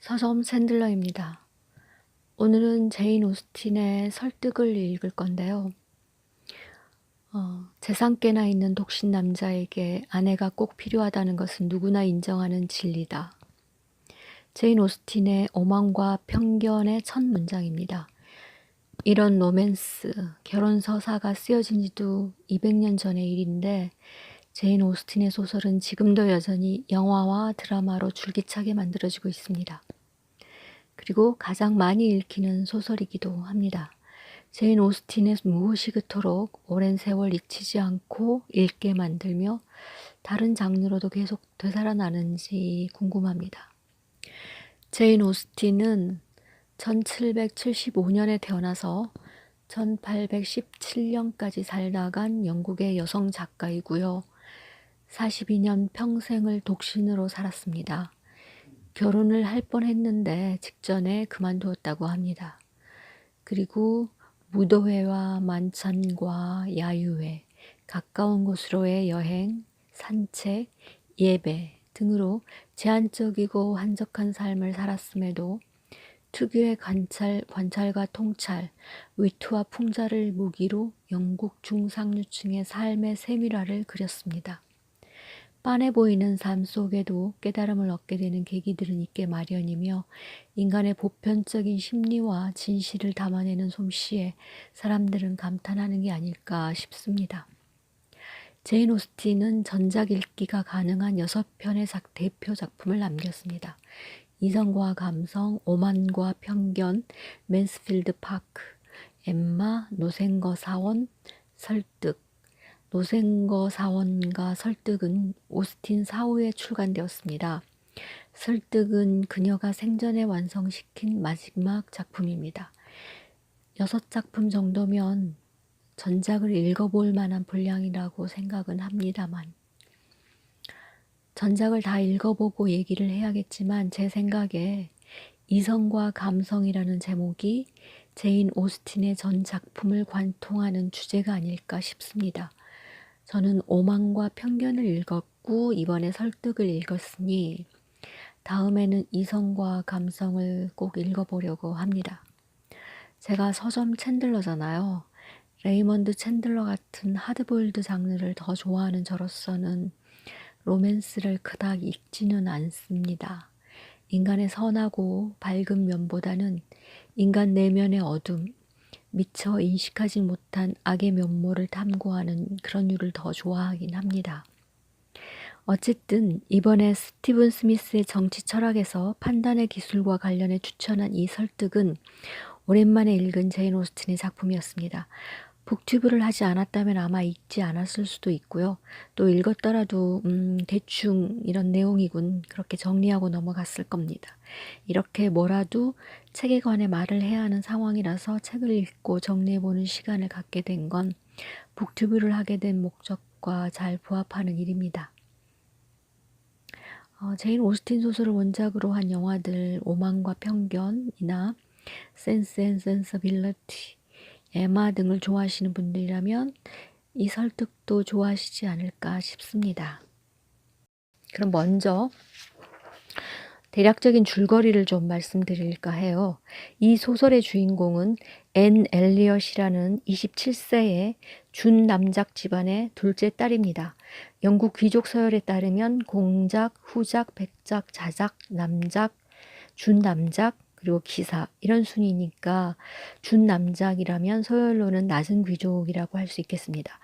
서점 챈들러입니다. 오늘은 제인 오스틴의 설득을 읽을 건데요. 재산께나 있는 독신 남자에게 아내가 꼭 필요하다는 것은 누구나 인정하는 진리다. 제인 오스틴의 오만과 편견의 첫 문장입니다. 이런 로맨스, 결혼 서사가 쓰여진 지도 200년 전의 일인데 제인 오스틴의 소설은 지금도 여전히 영화와 드라마로 줄기차게 만들어지고 있습니다. 그리고 가장 많이 읽히는 소설이기도 합니다. 제인 오스틴의 무엇이 그토록 오랜 세월 잊히지 않고 읽게 만들며 다른 장르로도 계속 되살아나는지 궁금합니다. 제인 오스틴은 1775년에 태어나서 1817년까지 살다간 영국의 여성 작가이고요. 42년 평생을 독신으로 살았습니다. 결혼을 할 뻔했는데 직전에 그만두었다고 합니다. 그리고 무도회와 만찬과 야유회, 가까운 곳으로의 여행, 산책, 예배 등으로 제한적이고 한적한 삶을 살았음에도 특유의 관찰과 통찰, 위트와 풍자를 무기로 영국 중상류층의 삶의 세밀화를 그렸습니다. 빤해 보이는 삶 속에도 깨달음을 얻게 되는 계기들은 있게 마련이며 인간의 보편적인 심리와 진실을 담아내는 솜씨에 사람들은 감탄하는 게 아닐까 싶습니다. 제인 오스틴은 전작 읽기가 가능한 6편의 대표 작품을 남겼습니다. 이성과 감성, 오만과 편견, 맨스필드 파크, 엠마, 노생거 사원, 설득. 노생거 사원과 설득은 오스틴 사후에 출간되었습니다. 설득은 그녀가 생전에 완성시킨 마지막 작품입니다. 6작품 정도면 전작을 읽어볼 만한 분량이라고 생각은 합니다만 전작을 다 읽어보고 얘기를 해야겠지만 제 생각에 이성과 감성이라는 제목이 제인 오스틴의 전 작품을 관통하는 주제가 아닐까 싶습니다. 저는 오만과 편견을 읽었고 이번에 설득을 읽었으니 다음에는 이성과 감성을 꼭 읽어보려고 합니다. 제가 서점 챈들러잖아요. 레이먼드 챈들러 같은 하드보일드 장르를 더 좋아하는 저로서는 로맨스를 그닥 읽지는 않습니다. 인간의 선하고 밝은 면보다는 인간 내면의 어둠, 미처 인식하지 못한 악의 면모를 탐구하는 그런 류를 더 좋아하긴 합니다. 어쨌든 이번에 스티븐 스미스의 정치 철학에서 판단의 기술과 관련해 추천한 이 설득은 오랜만에 읽은 제인 오스틴의 작품이었습니다. 북튜브를 하지 않았다면 아마 읽지 않았을 수도 있고요. 또 읽었더라도 대충 이런 내용이군 그렇게 정리하고 넘어갔을 겁니다. 이렇게 뭐라도 책에 관해 말을 해야 하는 상황이라서 책을 읽고 정리해보는 시간을 갖게 된 건 북튜브를 하게 된 목적과 잘 부합하는 일입니다. 제인 오스틴 소설을 원작으로 한 영화들 오만과 편견이나 센스 앤 센서빌리티, 에마 등을 좋아하시는 분들이라면 이 설득도 좋아하시지 않을까 싶습니다. 그럼 먼저 대략적인 줄거리를 좀 말씀드릴까 해요. 이 소설의 주인공은 앤 엘리엇이라는 27세의 준남작 집안의 둘째 딸입니다. 영국 귀족 서열에 따르면 공작, 후작, 백작, 자작, 남작, 준남작, 그리고 기사 이런 순위니까 준남작이라면 서열로는 낮은 귀족이라고 할 수 있겠습니다.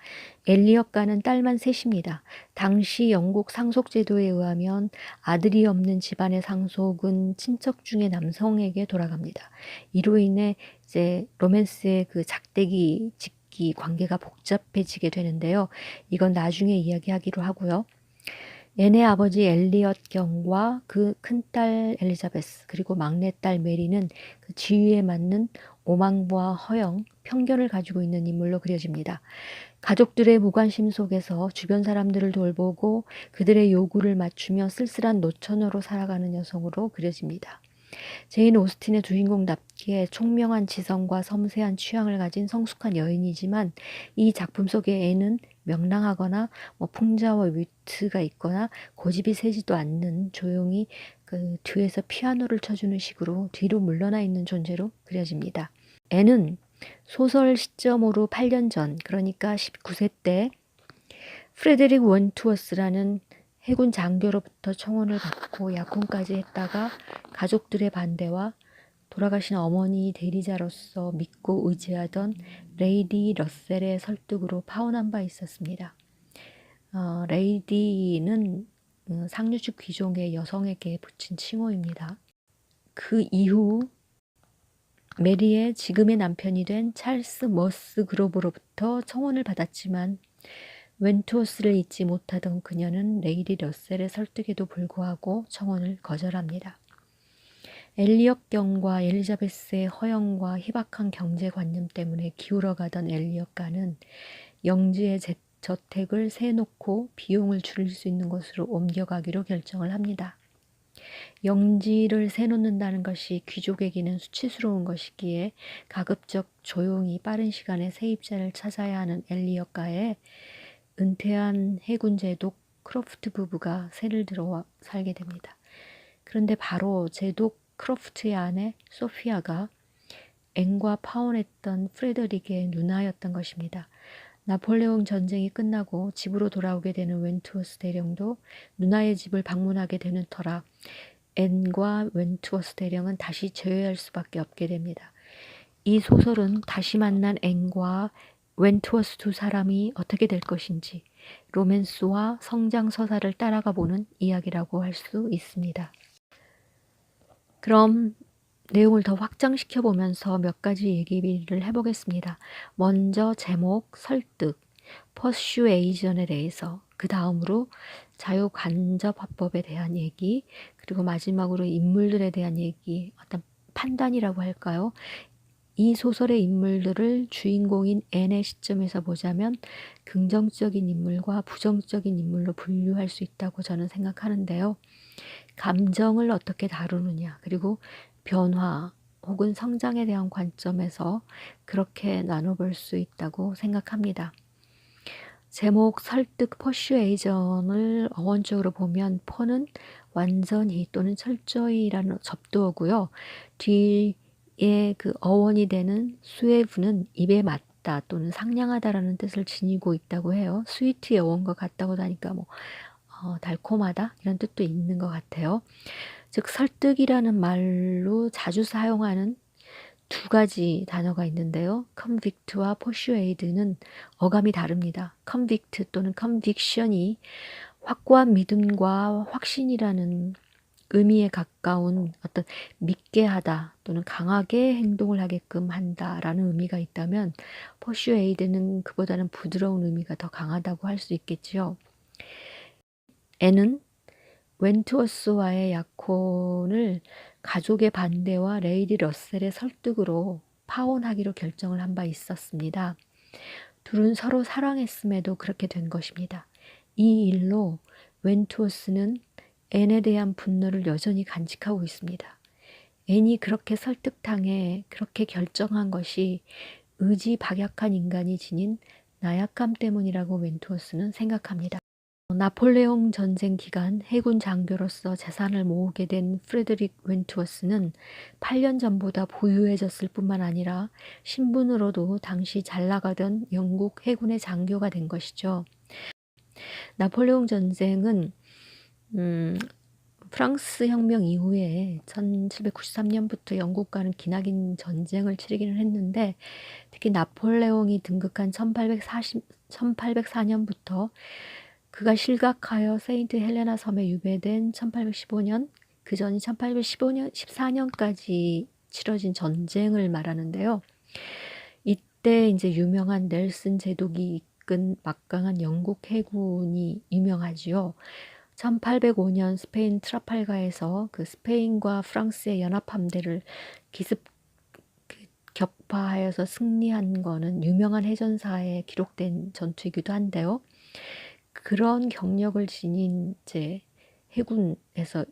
엘리엇가는 딸만 셋입니다. 당시 영국 상속제도에 의하면 아들이 없는 집안의 상속은 친척 중에 남성에게 돌아갑니다. 이로 인해 이제 로맨스의 그 작대기 직기 관계가 복잡해지게 되는데요. 이건 나중에 이야기하기로 하고요. 앤의 아버지 엘리엇 경과 그 큰딸 엘리자베스 그리고 막내딸 메리는 그 지위에 맞는 오만과 허영, 편견을 가지고 있는 인물로 그려집니다. 가족들의 무관심 속에서 주변 사람들을 돌보고 그들의 요구를 맞추며 쓸쓸한 노처녀로 살아가는 여성으로 그려집니다. 제인 오스틴의 주인공답게 총명한 지성과 섬세한 취향을 가진 성숙한 여인이지만 이 작품 속의 앤은 명랑하거나 풍자와 위트가 있거나 고집이 세지도 않는 조용히 그 뒤에서 피아노를 쳐주는 식으로 뒤로 물러나 있는 존재로 그려집니다. 앤은 소설 시점으로 8년 전, 그러니까 19세 때 프레데릭 원투어스라는 해군 장교로부터 청혼을 받고 약혼까지 했다가 가족들의 반대와 돌아가신 어머니 대리자로서 믿고 의지하던 레이디 러셀의 설득으로 파혼한 바 있었습니다. 레이디는 상류층 귀족의 여성에게 붙인 칭호입니다. 그 이후 메리의 지금의 남편이 된 찰스 머스 그로브로부터 청혼을 받았지만 웬투어스를 잊지 못하던 그녀는 레이디 러셀의 설득에도 불구하고 청혼을 거절합니다. 엘리엇경과 엘리자베스의 허영과 희박한 경제관념 때문에 기울어가던 엘리엇가는 영지의 저택을 세놓고 비용을 줄일 수 있는 곳으로 옮겨가기로 결정을 합니다. 영지를 세놓는다는 것이 귀족에게는 수치스러운 것이기에 가급적 조용히 빠른 시간에 세입자를 찾아야 하는 엘리엇가에 은퇴한 해군 제독 크로프트 부부가 새를 들어와 살게 됩니다. 그런데 바로 제독 크로프트의 아내 소피아가 앵과 파혼했던 프레드릭의 누나였던 것입니다. 나폴레옹 전쟁이 끝나고 집으로 돌아오게 되는 웬투어스 대령도 누나의 집을 방문하게 되는 터라 앤과 웬투어스 대령은 다시 재회할 수밖에 없게 됩니다. 이 소설은 다시 만난 앤과 웬투어스 두 사람이 어떻게 될 것인지 로맨스와 성장 서사를 따라가 보는 이야기라고 할 수 있습니다. 그럼 내용을 더 확장시켜 보면서 몇 가지 얘기를 해보겠습니다. 먼저 제목, 설득, 퍼슈에이전에 대해서, 그 다음으로 자유간접화법에 대한 얘기, 그리고 마지막으로 인물들에 대한 얘기, 어떤 판단이라고 할까요? 이 소설의 인물들을 주인공인 앤의 시점에서 보자면 긍정적인 인물과 부정적인 인물로 분류할 수 있다고 저는 생각하는데요. 감정을 어떻게 다루느냐, 그리고 변화 혹은 성장에 대한 관점에서 그렇게 나눠볼 수 있다고 생각합니다. 제목 설득 퍼슈에이전을 어원적으로 보면 퍼는 완전히 또는 철저히라는 접두어고요. 뒤에 그 어원이 되는 수에브는 입에 맞다 또는 상냥하다라는 뜻을 지니고 있다고 해요. 스위트의 어원과 같다고 하니까 달콤하다 이런 뜻도 있는 것 같아요. 즉 설득이라는 말로 자주 사용하는 두 가지 단어가 있는데요. convict와 persuade는 어감이 다릅니다. convict 또는 conviction이 확고한 믿음과 확신이라는 의미에 가까운 어떤 믿게 하다 또는 강하게 행동을 하게끔 한다라는 의미가 있다면 persuade는 그보다는 부드러운 의미가 더 강하다고 할 수 있겠지요. 앤은 웬투어스와의 약혼을 가족의 반대와 레이디 러셀의 설득으로 파혼하기로 결정을 한 바 있었습니다. 둘은 서로 사랑했음에도 그렇게 된 것입니다. 이 일로 웬투어스는 앤에 대한 분노를 여전히 간직하고 있습니다. 앤이 그렇게 설득당해 그렇게 결정한 것이 의지박약한 인간이 지닌 나약함 때문이라고 웬투어스는 생각합니다. 나폴레옹 전쟁 기간 해군 장교로서 재산을 모으게 된 프레드릭 웬투어스는 8년 전보다 부유해졌을 뿐만 아니라 신분으로도 당시 잘 나가던 영국 해군의 장교가 된 것이죠. 나폴레옹 전쟁은 프랑스 혁명 이후에 1793년부터 영국과는 기나긴 전쟁을 치르기는 했는데 특히 나폴레옹이 등극한 1804년부터 그가 실각하여 세인트 헬레나 섬에 유배된 1815년, 그 전이 1814년까지 치러진 전쟁을 말하는데요. 이때 이제 유명한 넬슨 제독이 이끈 막강한 영국 해군이 유명하지요. 1805년 스페인 트라팔가에서 그 스페인과 프랑스의 연합함대를 기습 격파하여서 승리한 거는 유명한 해전사에 기록된 전투이기도 한데요. 그런 경력을 지닌 이제 해군에서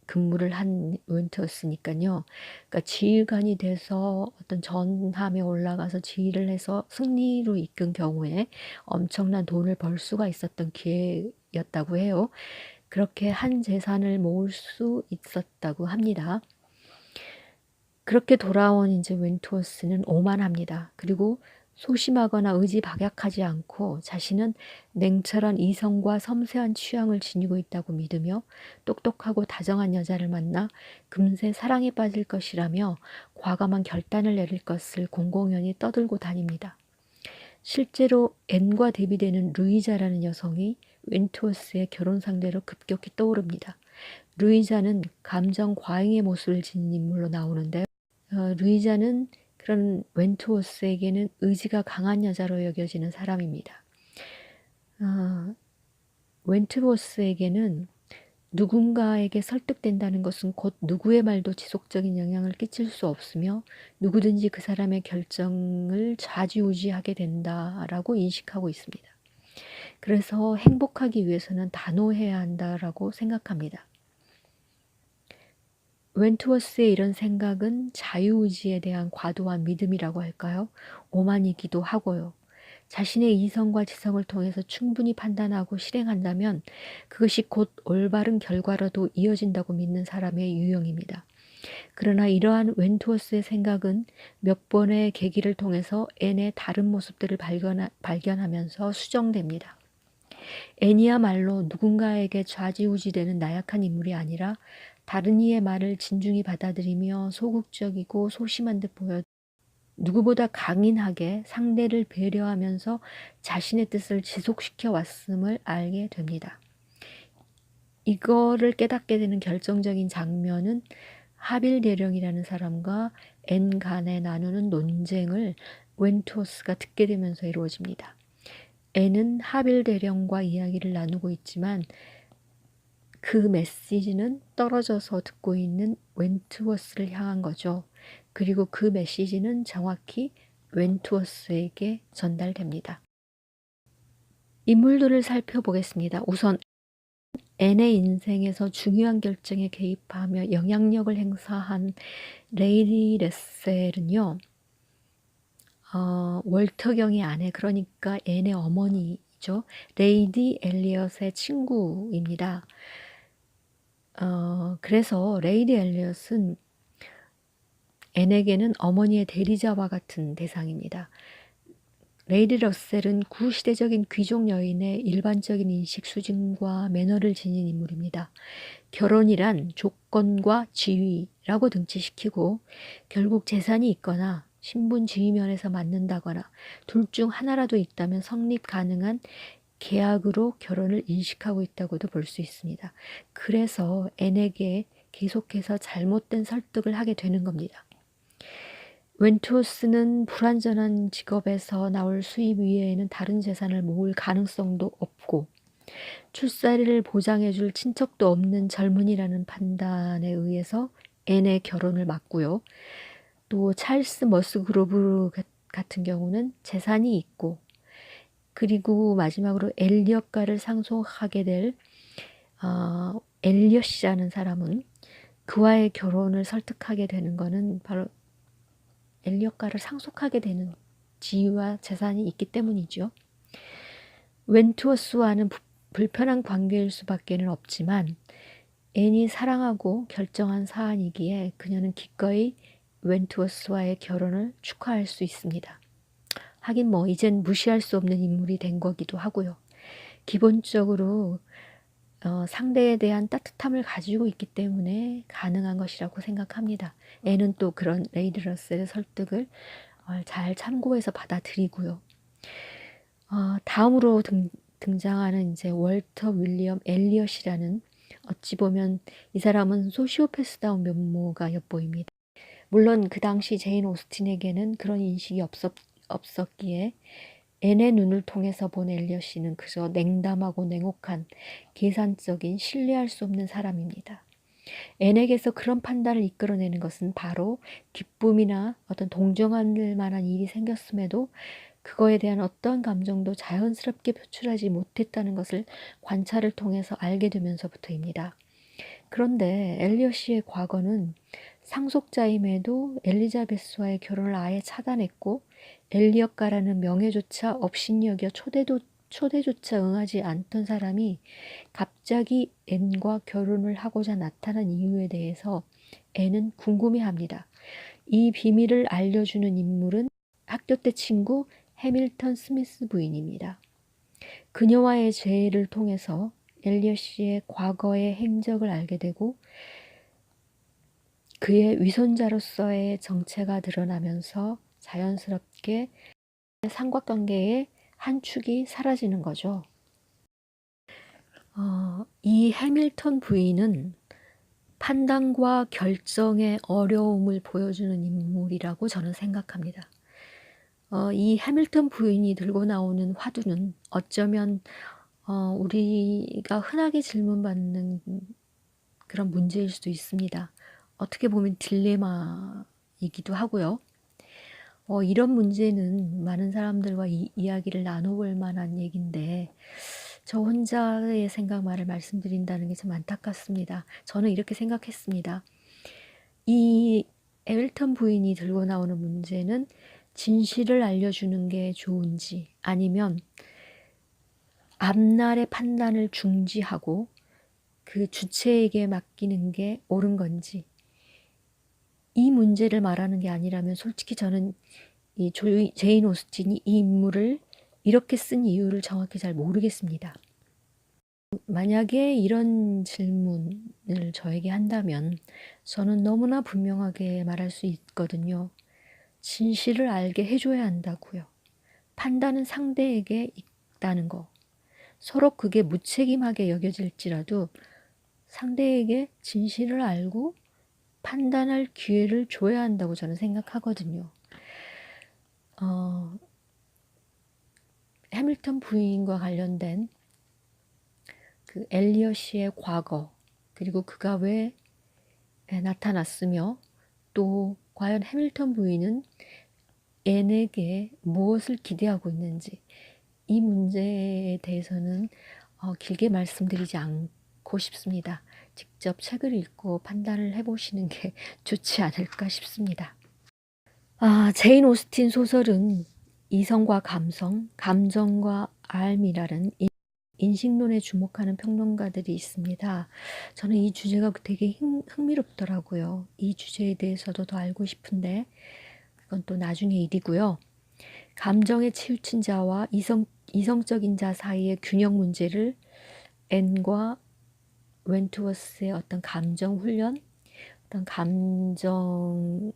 근무를 한 웬투어스니까요. 그러니까 지휘관이 돼서 어떤 전함에 올라가서 지휘를 해서 승리로 이끈 경우에 엄청난 돈을 벌 수가 있었던 기회였다고 해요. 그렇게 한 재산을 모을 수 있었다고 합니다. 그렇게 돌아온 이제 웬투어스는 오만합니다. 그리고 소심하거나 의지박약하지 않고 자신은 냉철한 이성과 섬세한 취향을 지니고 있다고 믿으며 똑똑하고 다정한 여자를 만나 금세 사랑에 빠질 것이라며 과감한 결단을 내릴 것을 공공연히 떠들고 다닙니다. 실제로 앤과 대비되는 루이자라는 여성이 웬투어스의 결혼 상대로 급격히 떠오릅니다. 루이자는 감정 과잉의 모습을 지닌 인물로 나오는데 루이자는 그런 웬투어스에게는 의지가 강한 여자로 여겨지는 사람입니다. 웬투어스에게는 누군가에게 설득된다는 것은 곧 누구의 말도 지속적인 영향을 끼칠 수 없으며 누구든지 그 사람의 결정을 좌지우지하게 된다라고 인식하고 있습니다. 그래서 행복하기 위해서는 단호해야 한다라고 생각합니다. 웬투어스의 이런 생각은 자유의지에 대한 과도한 믿음이라고 할까요? 오만이기도 하고요. 자신의 이성과 지성을 통해서 충분히 판단하고 실행한다면 그것이 곧 올바른 결과로도 이어진다고 믿는 사람의 유형입니다. 그러나 이러한 웬투어스의 생각은 몇 번의 계기를 통해서 앤의 다른 모습들을 발견하면서 수정됩니다. 앤이야말로 누군가에게 좌지우지되는 나약한 인물이 아니라 다른 이의 말을 진중히 받아들이며 소극적이고 소심한 듯 보여 누구보다 강인하게 상대를 배려하면서 자신의 뜻을 지속시켜 왔음을 알게 됩니다. 이거를 깨닫게 되는 결정적인 장면은 하빌 대령이라는 사람과 앤 간에 나누는 논쟁을 웬투어스가 듣게 되면서 이루어집니다. 앤은 하빌 대령과 이야기를 나누고 있지만 그 메시지는 떨어져서 듣고 있는 웬투어스를 향한 거죠. 그리고 그 메시지는 정확히 웬투어스에게 전달됩니다. 인물들을 살펴보겠습니다. 우선 앤의 인생에서 중요한 결정에 개입하며 영향력을 행사한 레이디 레셀은요. 월터 경의 아내, 그러니까 앤의 어머니죠. 레이디 엘리엇의 친구입니다. 그래서 레이디 엘리엇은 앤에게는 어머니의 대리자와 같은 대상입니다. 레이디 러셀은 구시대적인 귀족 여인의 일반적인 인식 수준과 매너를 지닌 인물입니다. 결혼이란 조건과 지위라고 등치시키고 결국 재산이 있거나 신분 지위 면에서 맞는다거나 둘 중 하나라도 있다면 성립 가능한 계약으로 결혼을 인식하고 있다고도 볼 수 있습니다. 그래서 앤에게 계속해서 잘못된 설득을 하게 되는 겁니다. 웬투어스는 불완전한 직업에서 나올 수입 위에는 다른 재산을 모을 가능성도 없고 출세를 보장해줄 친척도 없는 젊은이라는 판단에 의해서 앤의 결혼을 막고요. 또 찰스 머스그로브 같은 경우는 재산이 있고 그리고 마지막으로 엘리엇가를 상속하게 될 엘리엇이라는 사람은 그와의 결혼을 설득하게 되는 것은 바로 엘리엇가를 상속하게 되는 지위와 재산이 있기 때문이죠. 웬투어스와는 불편한 관계일 수밖에는 없지만 앤이 사랑하고 결정한 사안이기에 그녀는 기꺼이 웬투어스와의 결혼을 축하할 수 있습니다. 하긴 이젠 무시할 수 없는 인물이 된 거기도 하고요. 기본적으로 상대에 대한 따뜻함을 가지고 있기 때문에 가능한 것이라고 생각합니다. 앤은 또 그런 레이디 러셀의 설득을 잘 참고해서 받아들이고요. 다음으로 등장하는 이제 월터 윌리엄 엘리엇이라는 어찌 보면 이 사람은 소시오패스다운 면모가 엿보입니다. 물론 그 당시 제인 오스틴에게는 그런 인식이 없었기에 앤의 눈을 통해서 본 엘리엇은 그저 냉담하고 냉혹한 계산적인 신뢰할 수 없는 사람입니다. 앤에게서 그런 판단을 이끌어내는 것은 바로 기쁨이나 어떤 동정할 만한 일이 생겼음에도 그거에 대한 어떠한 감정도 자연스럽게 표출하지 못했다는 것을 관찰을 통해서 알게 되면서부터입니다. 그런데 엘리엇의 과거는 상속자임에도 엘리자베스와의 결혼을 아예 차단했고 엘리엇가라는 명예조차 업신여겨 초대도 초대조차 응하지 않던 사람이 갑자기 앤과 결혼을 하고자 나타난 이유에 대해서 앤은 궁금해합니다. 이 비밀을 알려주는 인물은 학교 때 친구 해밀턴 스미스 부인입니다. 그녀와의 재회를 통해서 엘리엇 씨의 과거의 행적을 알게 되고 그의 위선자로서의 정체가 드러나면서 자연스럽게 삼각관계의 한 축이 사라지는 거죠. 이 해밀턴 부인은 판단과 결정의 어려움을 보여주는 인물이라고 저는 생각합니다. 이 해밀턴 부인이 들고 나오는 화두는 어쩌면 우리가 흔하게 질문받는 그런 문제일 수도 있습니다. 어떻게 보면 딜레마이기도 하고요. 이런 문제는 많은 사람들과 이야기를 나눠볼 만한 얘기인데 저 혼자의 생각만을 말씀드린다는 게 참 안타깝습니다. 저는 이렇게 생각했습니다. 이 해밀턴 부인이 들고 나오는 문제는 진실을 알려주는 게 좋은지 아니면 앞날의 판단을 중지하고 그 주체에게 맡기는 게 옳은 건지 이 문제를 말하는 게 아니라면 솔직히 저는 이 제인 오스틴이 이 인물을 이렇게 쓴 이유를 정확히 잘 모르겠습니다. 만약에 이런 질문을 저에게 한다면 저는 너무나 분명하게 말할 수 있거든요. 진실을 알게 해줘야 한다고요. 판단은 상대에게 있다는 거. 서로 그게 무책임하게 여겨질지라도 상대에게 진실을 알고 판단할 기회를 줘야 한다고 저는 생각하거든요. 해밀턴 부인과 관련된 그 엘리엇의 과거 그리고 그가 왜 나타났으며 또 과연 해밀턴 부인은 앤에게 무엇을 기대하고 있는지 이 문제에 대해서는 길게 말씀드리지 않고 싶습니다. 직접 책을 읽고 판단을 해보시는 게 좋지 않을까 싶습니다. 제인 오스틴 소설은 이성과 감성, 감정과 알미라는 인식론에 주목하는 평론가들이 있습니다. 저는 이 주제가 되게 흥미롭더라고요. 이 주제에 대해서도 더 알고 싶은데 그건 또 나중에 일이고요. 감정에 치우친 자와 이성적인 자 사이의 균형 문제를 앤과 웬투워스의 어떤 감정 훈련, 어떤 감정의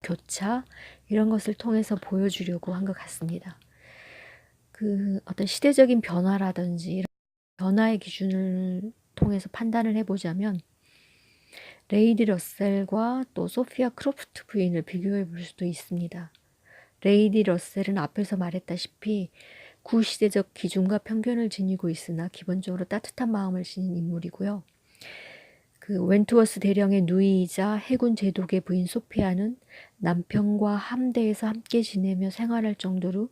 교차 이런 것을 통해서 보여주려고 한 것 같습니다. 그 어떤 시대적인 변화라든지 이런 변화의 기준을 통해서 판단을 해보자면 레이디 러셀과 또 소피아 크로프트 부인을 비교해 볼 수도 있습니다. 레이디 러셀은 앞에서 말했다시피 구시대적 기준과 편견을 지니고 있으나 기본적으로 따뜻한 마음을 지닌 인물이고요. 그 웬투워스 대령의 누이이자 해군 제독의 부인 소피아는 남편과 함대에서 함께 지내며 생활할 정도로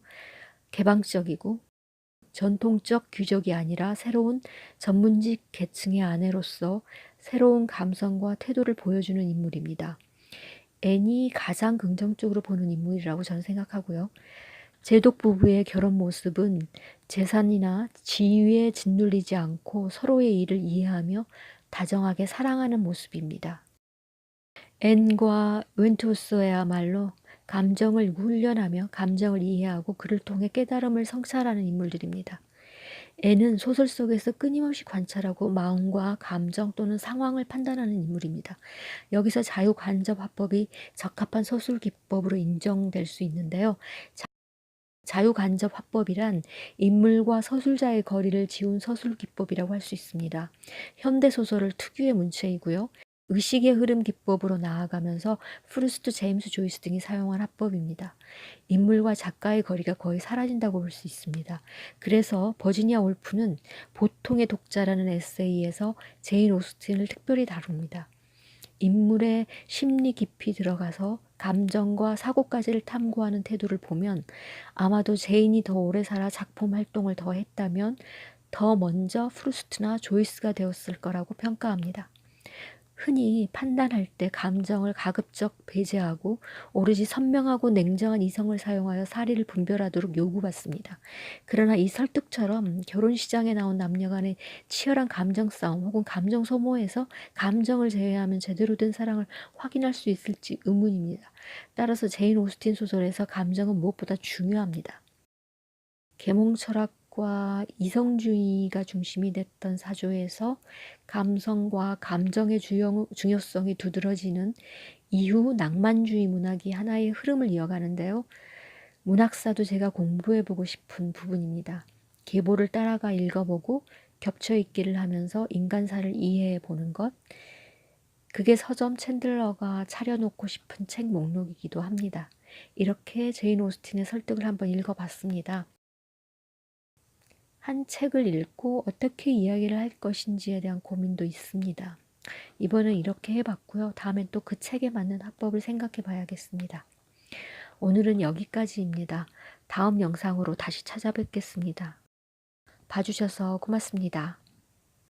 개방적이고 전통적 귀족이 아니라 새로운 전문직 계층의 아내로서 새로운 감성과 태도를 보여주는 인물입니다. 앤이 가장 긍정적으로 보는 인물이라고 저는 생각하고요. 제독 부부의 결혼 모습은 재산이나 지위에 짓눌리지 않고 서로의 일을 이해하며 다정하게 사랑하는 모습입니다. 앤과 웬투워스야말로 감정을 훈련하며 감정을 이해하고 그를 통해 깨달음을 성찰하는 인물들입니다. 앤은 소설 속에서 끊임없이 관찰하고 마음과 감정 또는 상황을 판단하는 인물입니다. 여기서 자유간접화법이 적합한 서술 기법으로 인정될 수 있는데요. 자유간접화법이란 인물과 서술자의 거리를 지운 서술 기법이라고 할 수 있습니다. 현대소설을 특유의 문체이고요. 의식의 흐름 기법으로 나아가면서 프루스트, 제임스 조이스 등이 사용한 화법입니다. 인물과 작가의 거리가 거의 사라진다고 볼 수 있습니다. 그래서 버지니아 올프는 보통의 독자라는 에세이에서 제인 오스틴을 특별히 다룹니다. 인물의 심리 깊이 들어가서 감정과 사고까지를 탐구하는 태도를 보면 아마도 제인이 더 오래 살아 작품 활동을 더 했다면 더 먼저 프루스트나 조이스가 되었을 거라고 평가합니다. 흔히 판단할 때 감정을 가급적 배제하고 오로지 선명하고 냉정한 이성을 사용하여 사리를 분별하도록 요구받습니다. 그러나 이 설득처럼 결혼 시장에 나온 남녀 간의 치열한 감정 싸움 혹은 감정 소모에서 감정을 제외하면 제대로 된 사랑을 확인할 수 있을지 의문입니다. 따라서 제인 오스틴 소설에서 감정은 무엇보다 중요합니다. 계몽 철학과 이성주의가 중심이 됐던 사조에서 감성과 감정의 중요성이 두드러지는 이후 낭만주의 문학이 하나의 흐름을 이어가는데요. 문학사도 제가 공부해보고 싶은 부분입니다. 계보를 따라가 읽어보고 겹쳐있기를 하면서 인간사를 이해해보는 것, 그게 서점 챈들러가 차려놓고 싶은 책 목록이기도 합니다. 이렇게 제인 오스틴의 설득을 한번 읽어봤습니다. 한 책을 읽고 어떻게 이야기를 할 것인지에 대한 고민도 있습니다. 이번엔 이렇게 해봤고요. 다음엔 또 그 책에 맞는 화법을 생각해 봐야겠습니다. 오늘은 여기까지입니다. 다음 영상으로 다시 찾아뵙겠습니다. 봐주셔서 고맙습니다.